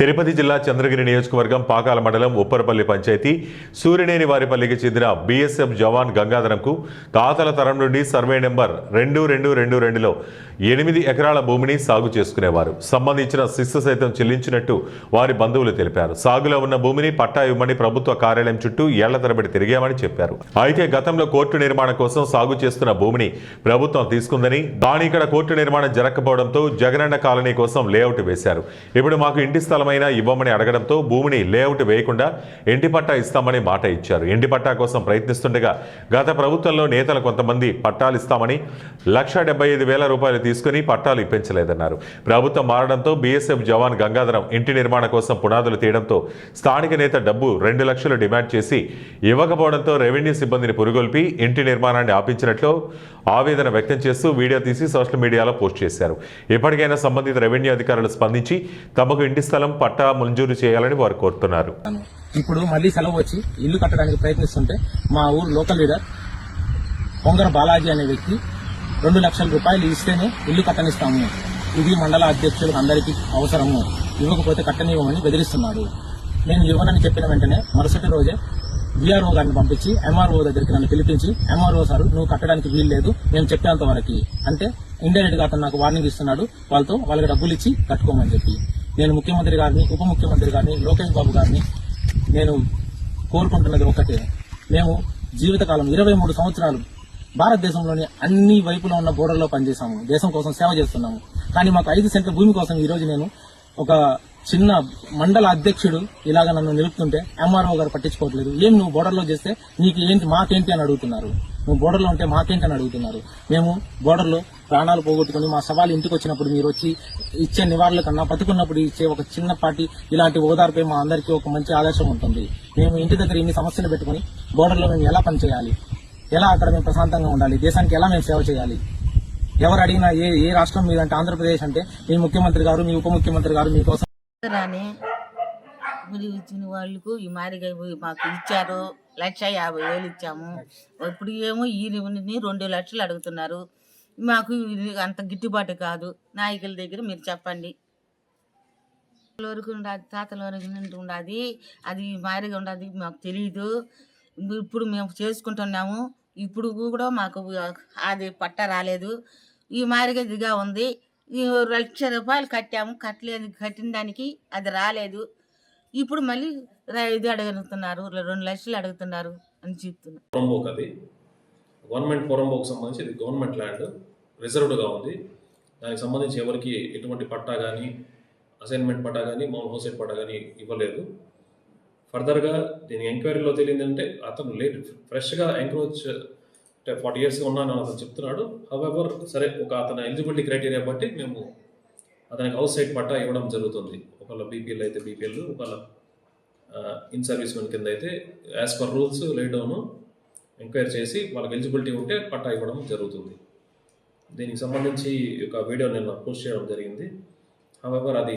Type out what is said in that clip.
తిరుపతి జిల్లా చంద్రగిరి నియోజకవర్గం పాకాల మండలం ఉప్పరపల్లి పంచాయతీ సూర్యనేని వారిపల్లికి చెందిన బీఎస్ఎఫ్ జవాన్ గంగాధరంకు తాతల తరం నుండి సర్వే నెంబర్ 2222లో 8 ఎకరాల భూమిని సాగు చేసుకునేవారు. సంబంధించిన శిస్తు సైతం చెల్లించినట్టు వారి బంధువులు తెలిపారు. సాగులో ఉన్న భూమిని పట్టా ఇవ్వమని ప్రభుత్వ కార్యాలయం చుట్టూ ఏళ్ల తరబడి తిరిగామని చెప్పారు. అయితే గతంలో కోర్టు నిర్మాణం కోసం సాగు చేస్తున్న భూమిని ప్రభుత్వం తీసుకుందని, దాని ఇక్కడ కోర్టు నిర్మాణం జరగకపోవడంతో జగనన్న కాలనీ కోసం లేఅవుట్ వేశారు. ఇప్పుడు మాకు ఇంటి స్థలమైనా ఇవ్వమని అడగడంతో భూమిని లేఅవుట్ వేయకుండా ఇంటి పట్టా ఇస్తామని మాట ఇచ్చారు. ఇంటి పట్టా కోసం ప్రయత్నిస్తుండగా గత ప్రభుత్వంలో నేతలు కొంతమంది పట్టాలు ఇస్తామని ₹1,75,000 తీసుకుని పట్టాలు ఇప్పించలేదన్నారు. ప్రభుత్వం మారడంతో బీఎస్ఎఫ్ జవాన్ గంగాధరం ఇంటి నిర్మాణం కోసం పునాదులు తీయడంతో స్థానిక నేత డబ్బు 2 లక్షలు డిమాండ్ చేసి ఇవ్వకపోవడంతో రెవెన్యూ సిబ్బందిని పురుగొల్పి ఇంటి నిర్మాణాన్ని ఆపించినట్లు ఆవేదన వ్యక్తం చేస్తూ వీడియో తీసి సోషల్ మీడియాలో పోస్ట్ చేశారు. ఇప్పటికైనా సంబంధిత రెవెన్యూ అధికారులు స్పందించి తమకు ఇంటి స్థలం పట్టా మంజూరు చేయాలని వారు కోరుతున్నారు. ఇప్పుడు మళ్ళీ సెలవు వచ్చి ఇల్లు కట్టడానికి ప్రయత్నిస్తుంటే మా ఊరు లోకల్ లీడర్ పొంగర బాలాజీ అనే వ్యక్తి ₹2 లక్షల ఇస్తేనే ఇల్లు కట్టనిస్తాము, ఇది మండల అధ్యక్షులకు అందరికీ అవసరము, ఇవ్వకపోతే కట్టనివ్వమని బెదిరిస్తున్నాడు. నేను ఇవ్వనని చెప్పిన వెంటనే మరుసటి రోజే బీఆర్ఓ గారిని పంపించి ఎంఆర్ఓ దగ్గరికి నన్ను పిలిపించి, ఎంఆర్ఓ సార్ నువ్వు కట్టడానికి వీలు లేదు, మేము చెప్పేంత వరకు అంటే ఇండైరెక్ట్ గా అతను నాకు వార్నింగ్ ఇస్తున్నాడు. వాళ్ళకి డబ్బులు ఇచ్చి కట్టుకోమని చెప్పి నేను ముఖ్యమంత్రి గారిని, ఉప ముఖ్యమంత్రి గారిని, లోకేష్ బాబు గారిని నేను కోరుకుంటున్నది ఒకటే, మేము జీవితకాలం 23 సంవత్సరాలు భారతదేశంలోని అన్ని వైపులో ఉన్న బోర్డర్లో పనిచేశాము, దేశం కోసం సేవ చేస్తున్నాము. కానీ మాకు 5 సెంట్ల భూమి కోసం ఈ రోజు నేను ఒక చిన్న మండల అధ్యక్షుడు ఇలాగ నన్ను నిలుపుతుంటే ఎంఆర్ఓ గారు పట్టించుకోవట్లేదు. ఏం నువ్వు బోర్డర్లో చేస్తే నీకు ఏంటి, మాకేంటి అని అడుగుతున్నారు. నువ్వు బోర్డర్లో ఉంటే మాకేంటి అని అడుగుతున్నారు. మేము బోర్డర్లో ప్రాణాలు పోగొట్టుకుని మా సవాలు ఇంటికి వచ్చినప్పుడు మీరు వచ్చి ఇచ్చే నివారణల కన్నా బతుకున్నప్పుడు ఇచ్చే ఒక చిన్నపాటి ఇలాంటి ఓదార్పే మా అందరికీ ఒక మంచి ఆదర్శం ఉంటుంది. మేము ఇంటి దగ్గర ఇన్ని సమస్యలు పెట్టుకుని బోర్డర్లో మేము ఎలా పనిచేయాలి, ఎలా అక్కడ మేము ప్రశాంతంగా ఉండాలి, దేశానికి ఎలా మేము సేవ చేయాలి, ఎవరు అడిగినా ఏ రాష్ట్రం మీద అంటే ఆంధ్రప్రదేశ్ అంటే మీ ముఖ్యమంత్రి గారు, మీ ఉప ముఖ్యమంత్రి గారు మీకోసం ఇచ్చిన వాళ్ళకు ఈ మారిగా మాకు ఇచ్చారు. 1,50,000 ఇచ్చాము. ఇప్పుడు ఏమో ఈ 2 లక్షలు అడుగుతున్నారు. మాకు ఇది అంత గిట్టుబాటు కాదు. నాయకుల దగ్గర మీరు చెప్పండి. వరకు ఉండదు, తాతల వరకు ఉండదు, అది మారిగా ఉండదు, మాకు తెలీదు. ఇప్పుడు మేము చేసుకుంటున్నాము. ఇప్పుడు కూడా మాకు అది పట్ట రాలేదు. ఈ మారిగా ఇదిగా ఉంది. ₹1,00,000 కట్టాము, కట్టిన దానికి అది రాలేదు. ఇప్పుడు మళ్ళీ ఇది అడుగుతున్నారు, 2 లక్షలు అడుగుతున్నారు అని చెప్తున్నారు. అది గవర్నమెంట్ పొరంబోకు సంబంధించి ఇది గవర్నమెంట్ ల్యాండ్ రిజర్వ్డ్గా ఉంది. దానికి సంబంధించి ఎవరికి ఎటువంటి పట్టా కానీ, అసైన్మెంట్ పట్టా కానీ, మౌన్ హౌసెట్ పట్టా కానీ ఇవ్వలేదు. ఫర్దర్గా దీని ఎంక్వైరీలో తెలియదంటే అతను లేట్ ఫ్రెష్గా ఎంక్రోచ్ 40 years ఉన్నాను అతను చెప్తున్నాడు. హవెవర్ సరే, ఒక అతని ఎలిజిబిలిటీ క్రైటీరియా బట్టి మేము అతనికి హౌస్ సైట్ పట్టా ఇవ్వడం జరుగుతుంది. ఒకవేళ బీపీఎల్ అయితే బీపీఎల్, ఒకవేళ ఇన్ సర్వీస్ మెన్ కింద అయితే as per rules lie down enquiry చేసి వాళ్ళకి ఎలిజిబిలిటీ ఉంటే పట్టా ఇవ్వడం జరుగుతుంది. దీనికి సంబంధించి ఒక వీడియో నేను పోస్ట్ చేయడం జరిగింది. హవెవర్ అది